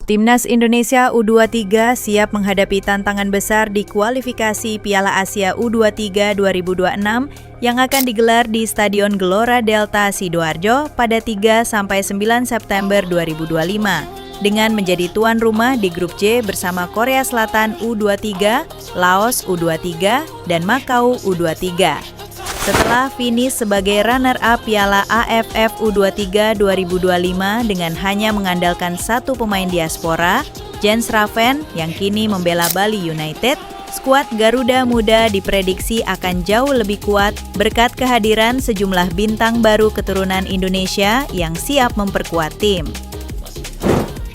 Timnas Indonesia U23 siap menghadapi tantangan besar di kualifikasi Piala Asia U23 2026 yang akan digelar di Stadion Gelora Delta Sidoarjo pada 3-9 September 2025 dengan menjadi tuan rumah di grup J bersama Korea Selatan U23, Laos U23, dan Makau U23. Setelah finish sebagai runner-up Piala AFF U23 2025 dengan hanya mengandalkan satu pemain diaspora, Jens Raven yang kini membela Bali United, skuad Garuda Muda diprediksi akan jauh lebih kuat berkat kehadiran sejumlah bintang baru keturunan Indonesia yang siap memperkuat tim.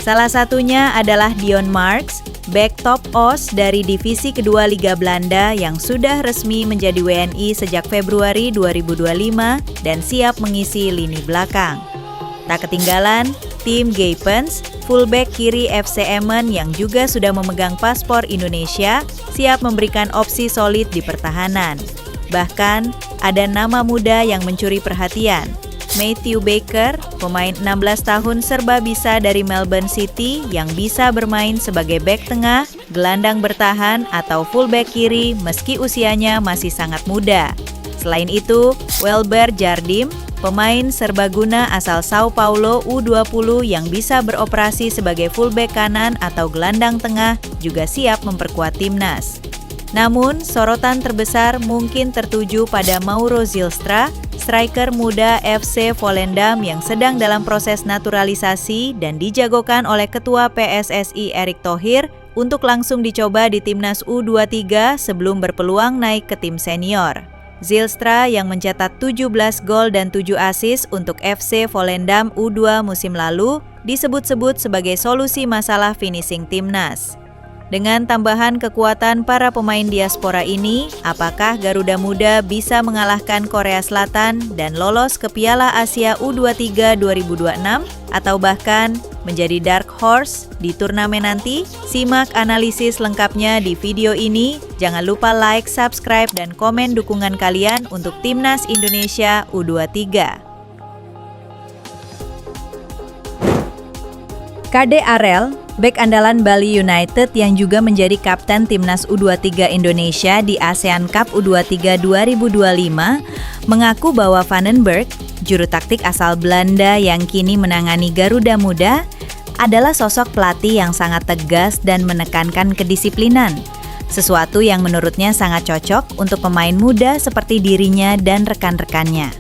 Salah satunya adalah Dion Marks, bek top OS dari divisi kedua Liga Belanda yang sudah resmi menjadi WNI sejak Februari 2025 dan siap mengisi lini belakang. Tak ketinggalan, Tim Geypens, fullback kiri FC Emmen yang juga sudah memegang paspor Indonesia, siap memberikan opsi solid di pertahanan. Bahkan, ada nama muda yang mencuri perhatian. Matthew Baker, pemain 16 tahun serba bisa dari Melbourne City yang bisa bermain sebagai bek tengah, gelandang bertahan, atau fullback kiri meski usianya masih sangat muda. Selain itu, Welber Jardim, pemain serbaguna asal Sao Paulo U20 yang bisa beroperasi sebagai fullback kanan atau gelandang tengah juga siap memperkuat timnas. Namun, sorotan terbesar mungkin tertuju pada Mauro Zylstra, striker muda FC Volendam yang sedang dalam proses naturalisasi dan dijagokan oleh Ketua PSSI Erick Thohir untuk langsung dicoba di Timnas U23 sebelum berpeluang naik ke tim senior. Zylstra yang mencetak 17 gol dan 7 assist untuk FC Volendam U2 musim lalu disebut-sebut sebagai solusi masalah finishing timnas. Dengan tambahan kekuatan para pemain diaspora ini, apakah Garuda Muda bisa mengalahkan Korea Selatan dan lolos ke Piala Asia U23 2026 atau bahkan menjadi dark horse di turnamen nanti? Simak analisis lengkapnya di video ini. Jangan lupa like, subscribe, dan komen dukungan kalian untuk Timnas Indonesia U23. KD Arel, bek andalan Bali United yang juga menjadi kapten Timnas U23 Indonesia di ASEAN Cup U23 2025, mengaku bahwa Vandenberg, juru taktik asal Belanda yang kini menangani Garuda Muda, adalah sosok pelatih yang sangat tegas dan menekankan kedisiplinan, sesuatu yang menurutnya sangat cocok untuk pemain muda seperti dirinya dan rekan-rekannya.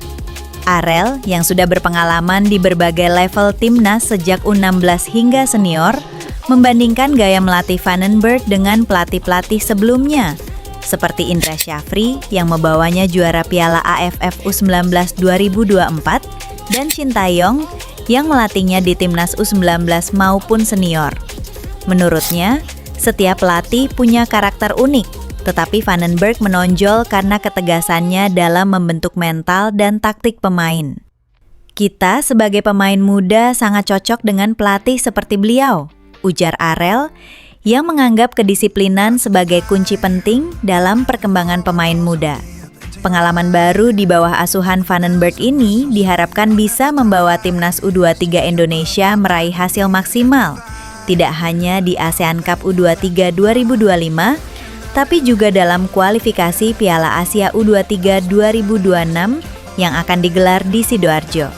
Arel, yang sudah berpengalaman di berbagai level timnas sejak U16 hingga senior, membandingkan gaya melatih Vandenberg dengan pelatih-pelatih sebelumnya, seperti Indra Syafri yang membawanya juara Piala AFF U19 2024 dan Shin Tae-yong yang melatihnya di timnas U19 maupun senior. Menurutnya, setiap pelatih punya karakter unik, tetapi Vandenberg menonjol karena ketegasannya dalam membentuk mental dan taktik pemain. Kita sebagai pemain muda sangat cocok dengan pelatih seperti beliau, ujar Arel, yang menganggap kedisiplinan sebagai kunci penting dalam perkembangan pemain muda. Pengalaman baru di bawah asuhan Vandenberg ini diharapkan bisa membawa Timnas U23 Indonesia meraih hasil maksimal, tidak hanya di ASEAN Cup U23 2025, tapi juga dalam kualifikasi Piala Asia U23 2026 yang akan digelar di Sidoarjo.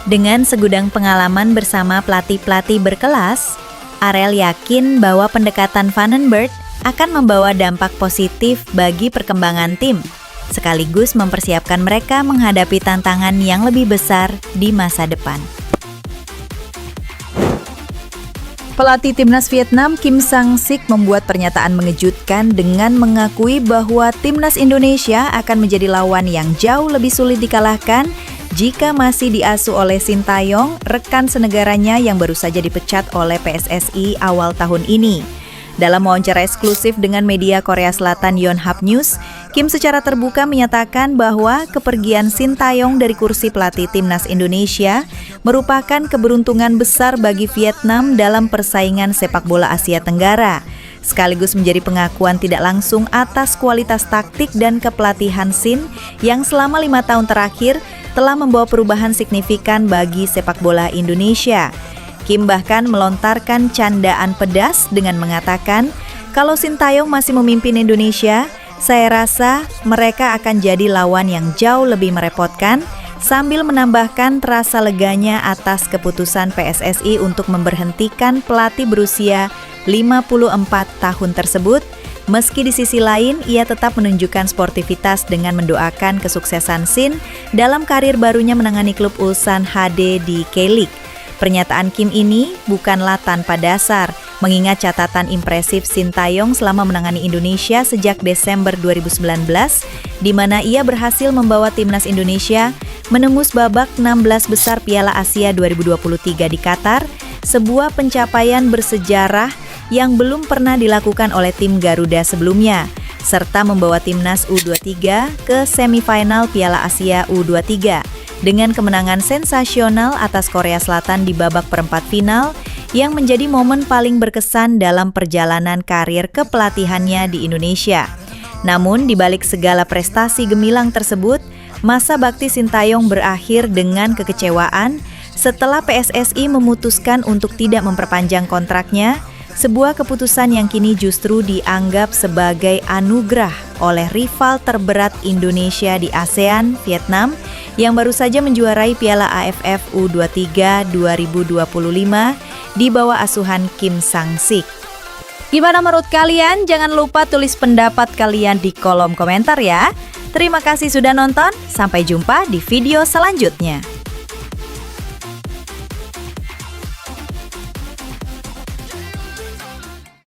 Dengan segudang pengalaman bersama pelatih-pelatih berkelas, Arel yakin bahwa pendekatan Vandenberg akan membawa dampak positif bagi perkembangan tim, sekaligus mempersiapkan mereka menghadapi tantangan yang lebih besar di masa depan. Pelatih Timnas Vietnam Kim Sang-sik membuat pernyataan mengejutkan dengan mengakui bahwa Timnas Indonesia akan menjadi lawan yang jauh lebih sulit dikalahkan jika masih diasuh oleh Shin Tae-yong, rekan senegaranya yang baru saja dipecat oleh PSSI awal tahun ini. Dalam wawancara eksklusif dengan media Korea Selatan Yonhap News, Kim secara terbuka menyatakan bahwa kepergian Shin Tae-yong dari kursi pelatih Timnas Indonesia merupakan keberuntungan besar bagi Vietnam dalam persaingan sepak bola Asia Tenggara, sekaligus menjadi pengakuan tidak langsung atas kualitas taktik dan kepelatihan Shin yang selama 5 tahun terakhir telah membawa perubahan signifikan bagi sepak bola Indonesia. Kim bahkan melontarkan candaan pedas dengan mengatakan, kalau Sintayong masih memimpin Indonesia, saya rasa mereka akan jadi lawan yang jauh lebih merepotkan, sambil menambahkan rasa leganya atas keputusan PSSI untuk memberhentikan pelatih berusia 54 tahun tersebut. Meski di sisi lain, ia tetap menunjukkan sportivitas dengan mendoakan kesuksesan Sin dalam karir barunya menangani klub Ulsan HD di K-League. Pernyataan Kim ini bukanlah tanpa dasar, mengingat catatan impresif Sintayong selama menangani Indonesia sejak Desember 2019, di mana ia berhasil membawa timnas Indonesia menembus babak 16 besar Piala Asia 2023 di Qatar, sebuah pencapaian bersejarah yang belum pernah dilakukan oleh tim Garuda sebelumnya, serta membawa timnas U23 ke semifinal Piala Asia U23 dengan kemenangan sensasional atas Korea Selatan di babak perempat final yang menjadi momen paling berkesan dalam perjalanan karir kepelatihannya di Indonesia. Namun, di balik segala prestasi gemilang tersebut, masa bakti Sintayong berakhir dengan kekecewaan setelah PSSI memutuskan untuk tidak memperpanjang kontraknya, sebuah keputusan yang kini justru dianggap sebagai anugerah oleh rival terberat Indonesia di ASEAN, Vietnam, yang baru saja menjuarai Piala AFF U23 2025 di bawah asuhan Kim Sang-sik. Gimana menurut kalian? Jangan lupa tulis pendapat kalian di kolom komentar ya. Terima kasih sudah nonton, sampai jumpa di video selanjutnya.